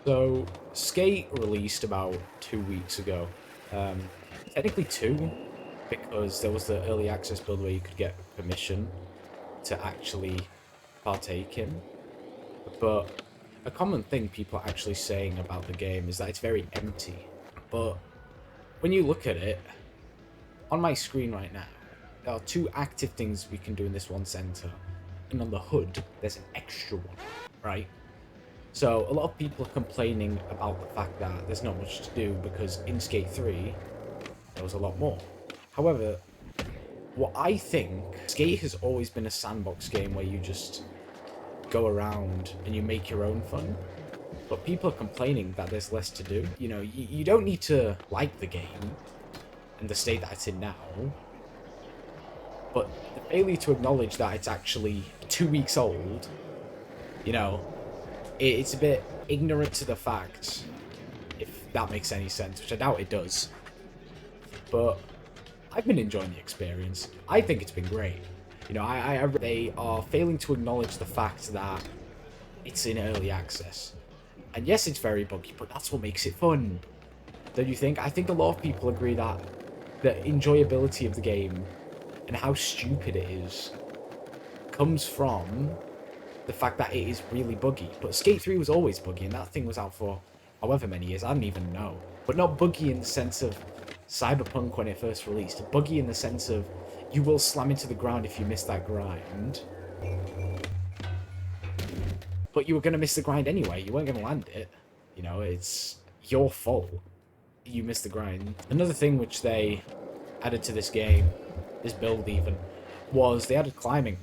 So, Skate released about 2 weeks ago. Technically two, because there was the early access build where you could get permission to actually partake in. But a common thing people are actually saying about the game is that it's very empty. But when you look at it, on my screen right now, there are two active things we can do in this one center. And on the hood, there's an extra one, right? So a lot of people are complaining about the fact that there's not much to do because in Skate 3, there was a lot more. However, what I think, Skate has always been a sandbox game where you just go around and you make your own fun. But people are complaining that there's less to do. You know, you don't need to like the game and the state that it's in now. But the failure to acknowledge that it's actually 2 weeks old, you know, it's a bit ignorant to the fact, if that makes any sense, which I doubt it does. But I've been enjoying the experience. I think it's been great. You know, they are failing to acknowledge the fact that it's in early access. And yes, it's very buggy, but that's what makes it fun. Don't you think? I think a lot of people agree that the enjoyability of the game and how stupid it is comes from the fact that it is really buggy. But Skate 3 was always buggy, and that thing was out for however many years, I don't even know. But not buggy in the sense of Cyberpunk when it first released. Buggy in the sense of you will slam into the ground if you miss that grind. But you were going to miss the grind anyway. You weren't going to land it. You know, it's your fault. You missed the grind. Another thing which they added to this game, this build even, was they added climbing.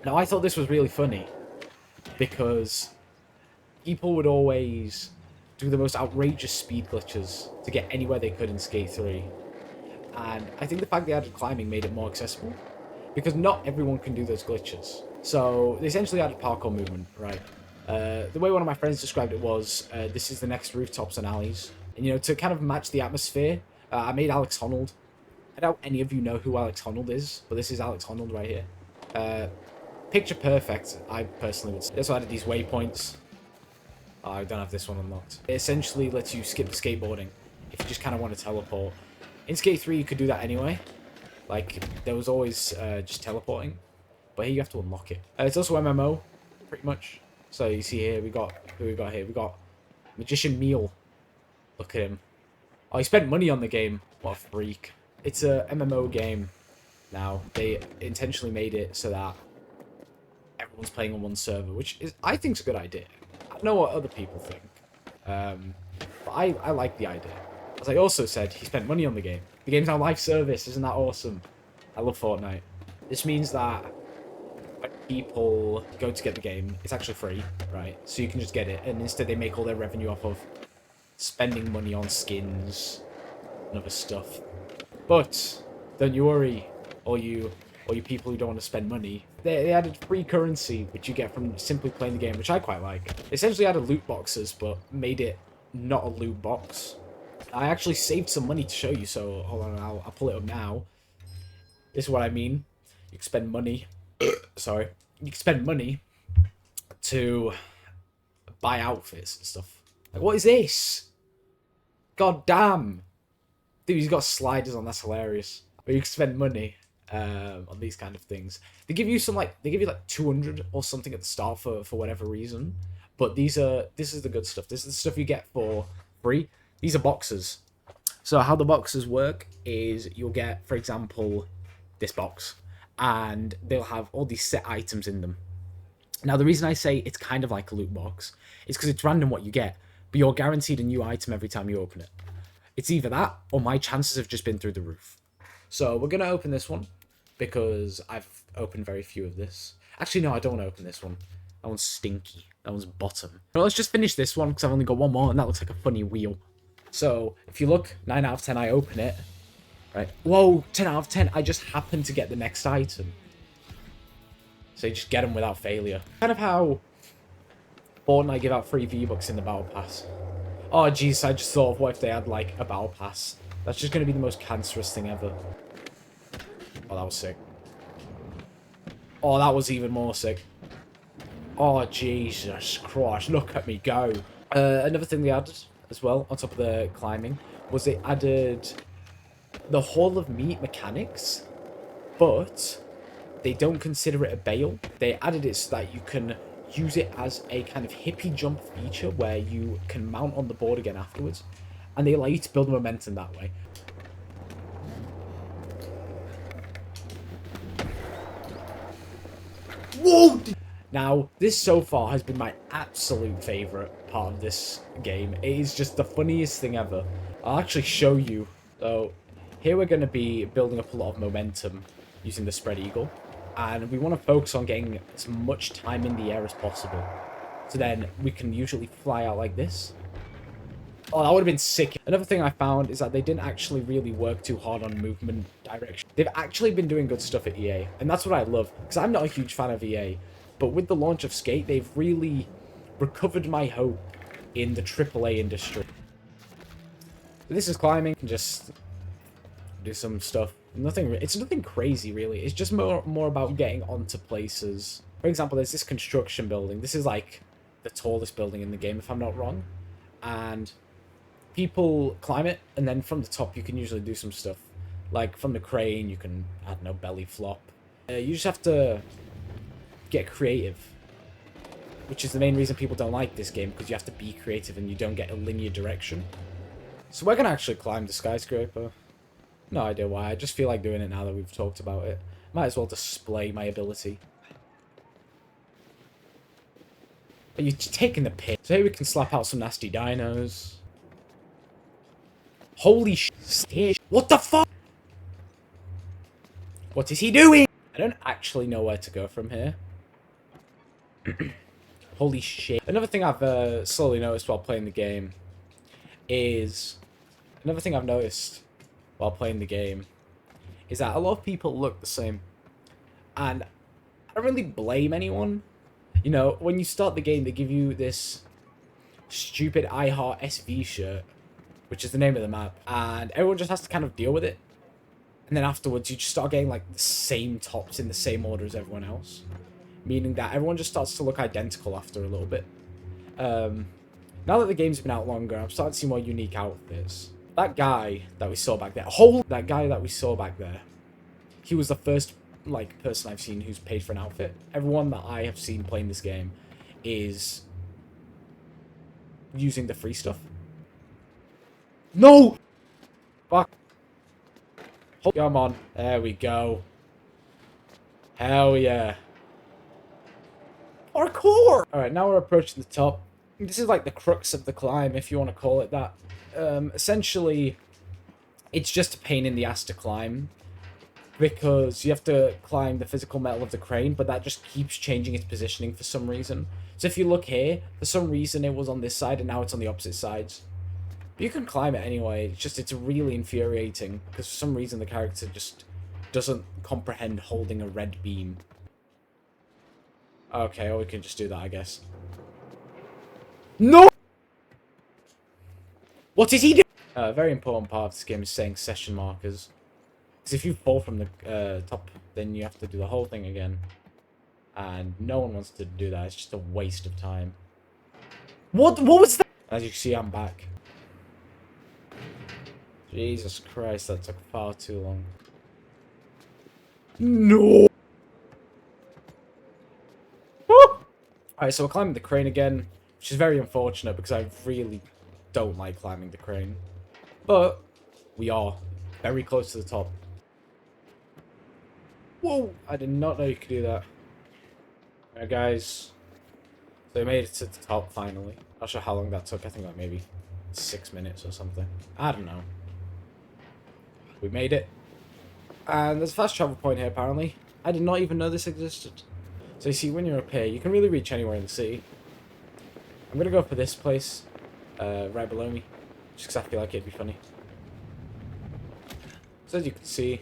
Now, I thought this was really funny because people would always do the most outrageous speed glitches to get anywhere they could in Skate 3. And I think the fact they added climbing made it more accessible because not everyone can do those glitches. So they essentially added parkour movement, right? The way one of my friends described it was, this is the next rooftops and alleys. And, you know, to kind of match the atmosphere, I made Alex Honnold. I doubt any of you know who Alex Honnold is, but this is Alex Honnold right here. Picture perfect, I personally would say. So I added these waypoints. Oh, I don't have this one unlocked. It essentially lets you skip the skateboarding if you just kind of want to teleport. In Skate 3, you could do that anyway. Like, there was always just teleporting. But here you have to unlock it. It's also MMO, pretty much. So you see here, who we got here? We got Magician Meal. Look at him. Oh, he spent money on the game. What a freak. It's a MMO game now. They intentionally made it so that everyone's playing on one server, which is, I think, is a good idea. I don't know what other people think. But I like the idea. As I also said, he spent money on the game. The game's now live service. Isn't that awesome? I love Fortnite. This means that when people go to get the game, it's actually free, right? So you can just get it. And instead they make all their revenue off of spending money on skins and other stuff. But don't you worry, all you people who don't want to spend money. They added free currency, which you get from simply playing the game, which I quite like. They essentially added loot boxes, but made it not a loot box. I actually saved some money to show you, so hold on, I'll pull it up now. This is what I mean. You can spend money. Sorry. You can spend money to buy outfits and stuff. Like, what is this? God damn. Dude, he's got sliders on, that's hilarious. But you can spend money on these kind of things. They give you some, like, they give you like 200 or something at the start for whatever reason. But this is the good stuff. This is the stuff you get for free. These are boxes. So how the boxes work is you'll get, for example, this box. And they'll have all these set items in them. Now, the reason I say it's kind of like a loot box is because it's random what you get. But you're guaranteed a new item every time you open it. It's either that or my chances have just been through the roof. So we're going to open this one because I've opened very few of this. Actually, no, I don't want to open this one. That one's stinky. That one's bottom. Well, let's just finish this one because I've only got one more and that looks like a funny wheel. So if you look, 9 out of 10, I open it. Right. Whoa, 10 out of 10. I just happened to get the next item. So you just get them without failure. Kind of how Fortnite give out free V-Bucks in the Battle Pass. Oh, jeez, I just thought of what if they had, like, a Battle Pass. That's just going to be the most cancerous thing ever. Oh, that was sick. Oh, that was even more sick. Oh, Jesus Christ, look at me go. Another thing they added as well, on top of the climbing, was they added the Hall of Meat mechanics, but they don't consider it a bale. They added it so that you can use it as a kind of hippie jump feature where you can mount on the board again afterwards, and they allow you to build momentum that way. Whoa! Now, this so far has been my absolute favourite part of this game. It is just the funniest thing ever. I'll actually show you. So, here we're going to be building up a lot of momentum using the spread eagle. And we want to focus on getting as much time in the air as possible. So then we can usually fly out like this. Oh, that would have been sick. Another thing I found is that they didn't actually really work too hard on movement direction. They've actually been doing good stuff at EA. And that's what I love. Because I'm not a huge fan of EA. But with the launch of Skate, they've really recovered my hope in the AAA industry. So this is climbing. And just do some stuff. It's nothing crazy, really. It's just more about getting onto places. For example, there's this construction building. This is like the tallest building in the game, if I'm not wrong. And people climb it, and then from the top, you can usually do some stuff. Like from the crane, you can, I don't know, belly flop. You just have to get creative, which is the main reason people don't like this game, because you have to be creative and you don't get a linear direction. So we're going to actually climb the skyscraper. No idea why, I just feel like doing it now that we've talked about it. Might as well display my ability. Are you taking the piss? So here we can slap out some nasty dinos. Holy shit. What the fuck? What is he doing? I don't actually know where to go from here. Holy shit. Another thing I've slowly noticed while playing the game is... Another thing I've noticed while playing the game is that a lot of people look the same. And I don't really blame anyone. You know, when you start the game, they give you this stupid I Heart SV shirt, which is the name of the map, and everyone just has to kind of deal with it. And then afterwards, you just start getting, like, the same tops in the same order as everyone else. Meaning that everyone just starts to look identical after a little bit. Now that the game's been out longer, I'm starting to see more unique outfits. That guy that we saw back there, he was the first, like, person I've seen who's paid for an outfit. Everyone that I have seen playing this game is using the free stuff. No! Fuck. Come on. There we go. Hell yeah. Parkour! Alright, now we're approaching the top. This is like the crux of the climb, if you want to call it that. Essentially, it's just a pain in the ass to climb, because you have to climb the physical metal of the crane, but that just keeps changing its positioning for some reason. So if you look here, for some reason it was on this side and now it's on the opposite sides. But you can climb it anyway, it's really infuriating, because for some reason the character just doesn't comprehend holding a red beam. Okay, or we can just do that, I guess. No! What is he doing? A very important part of this game is setting session markers. Because if you fall from the top, then you have to do the whole thing again. And no one wants to do that. It's just a waste of time. What was that? As you can see, I'm back. Jesus Christ, that took far too long. No! Alright, so we're climbing the crane again, which is very unfortunate because I really don't like climbing the crane. But we are very close to the top. Whoa! I did not know you could do that. Alright, guys. So we made it to the top finally. Not sure how long that took. I think like maybe 6 minutes or something. I don't know. We made it. And there's a fast travel point here, apparently. I did not even know this existed. So you see, when you're up here, you can really reach anywhere in the city. I'm going to go for this place, right below me, just because I feel like it'd be funny. So as you can see,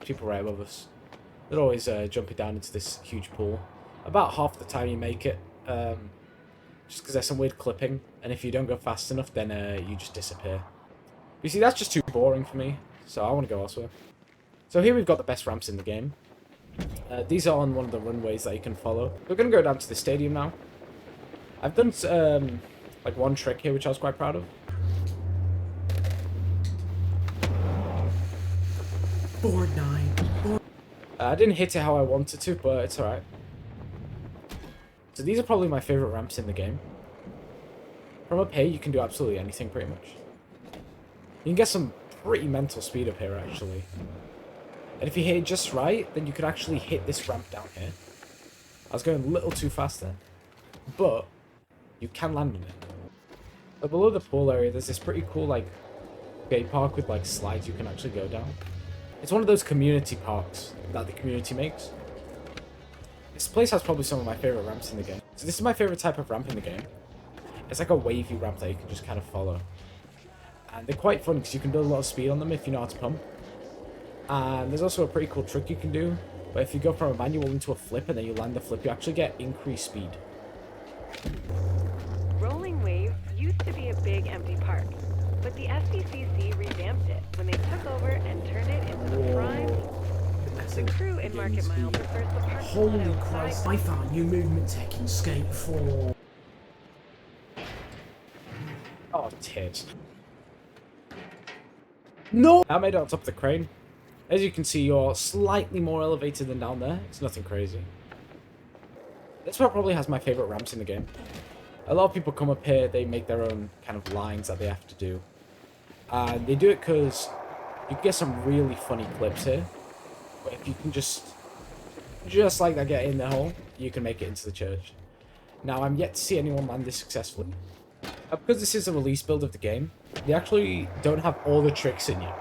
people right above us. They're always jumping down into this huge pool. About half the time you make it, just because there's some weird clipping, and if you don't go fast enough, then you just disappear. You see, that's just too boring for me, so I want to go elsewhere. So here we've got the best ramps in the game. These are on one of the runways that you can follow. We're going to go down to the stadium now. I've done, like one trick here, which I was quite proud of. 4-9. I didn't hit it how I wanted to, but it's alright. So these are probably my favorite ramps in the game. From up here, you can do absolutely anything, pretty much. You can get some pretty mental speed up here, actually. And if you hit it just right, then you could actually hit this ramp down here. I was going a little too fast there. But you can land on it. But below the pool area, there's this pretty cool, like, skate park with, like, slides you can actually go down. It's one of those community parks that the community makes. This place has probably some of my favorite ramps in the game. So this is my favorite type of ramp in the game. It's like a wavy ramp that you can just kind of follow. And they're quite fun because you can build a lot of speed on them if you know how to pump. And there's also a pretty cool trick you can do. But if you go from a manual into a flip and then you land the flip, you actually get increased speed. Rolling Wave used to be a big empty park, but the SDCC revamped it when they took over and turned it into the prime. The crew in Market Mile prefers the park. Holy Christ, I found new movement tech in Skate 4. Oh, tits. No! I made it on top of the crane. As you can see, you're slightly more elevated than down there. It's nothing crazy. This part probably has my favorite ramps in the game. A lot of people come up here, they make their own kind of lines that they have to do. And they do it because you can get some really funny clips here. But if you can just like that, get in the hole, you can make it into the church. Now, I'm yet to see anyone land this successfully. Because this is a release build of the game, they actually don't have all the tricks in yet.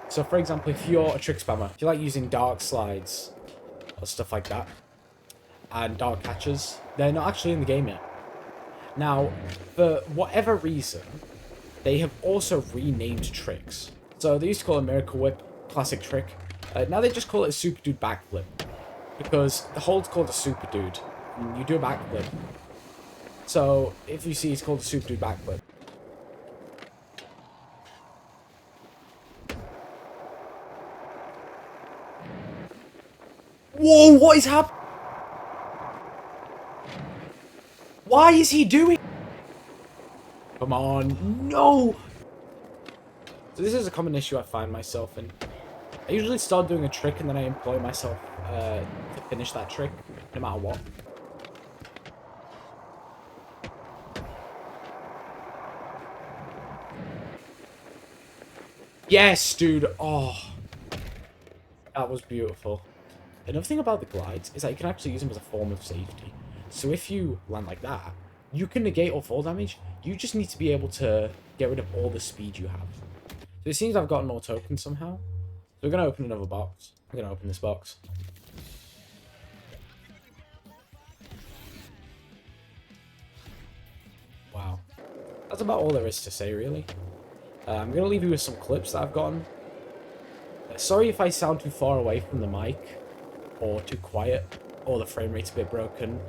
So, for example, if you're a trick spammer, if you like using dark slides or stuff like that, and dark catches, they're not actually in the game yet. Now, for whatever reason, they have also renamed tricks. So they used to call it Miracle Whip, classic trick. Now they just call it a Super Dude backflip. Because the hold's called a Super Dude. And you do a backflip. So, if you see, it's called a Super Dude backflip. Whoa, what is happening? Why is he doing? Come on, no! So this is a common issue I find myself in. I usually start doing a trick and then I employ myself to finish that trick, no matter what. Yes, dude. Oh, that was beautiful. Another thing about the glides is that you can actually use them as a form of safety. So if you land like that, you can negate all fall damage. You just need to be able to get rid of all the speed you have. So it seems I've gotten more tokens somehow. So we're going to open another box. I'm going to open this box. Wow. That's about all there is to say, really. I'm going to leave you with some clips that I've gotten. Sorry if I sound too far away from the mic, or too quiet, or the frame rate's a bit broken.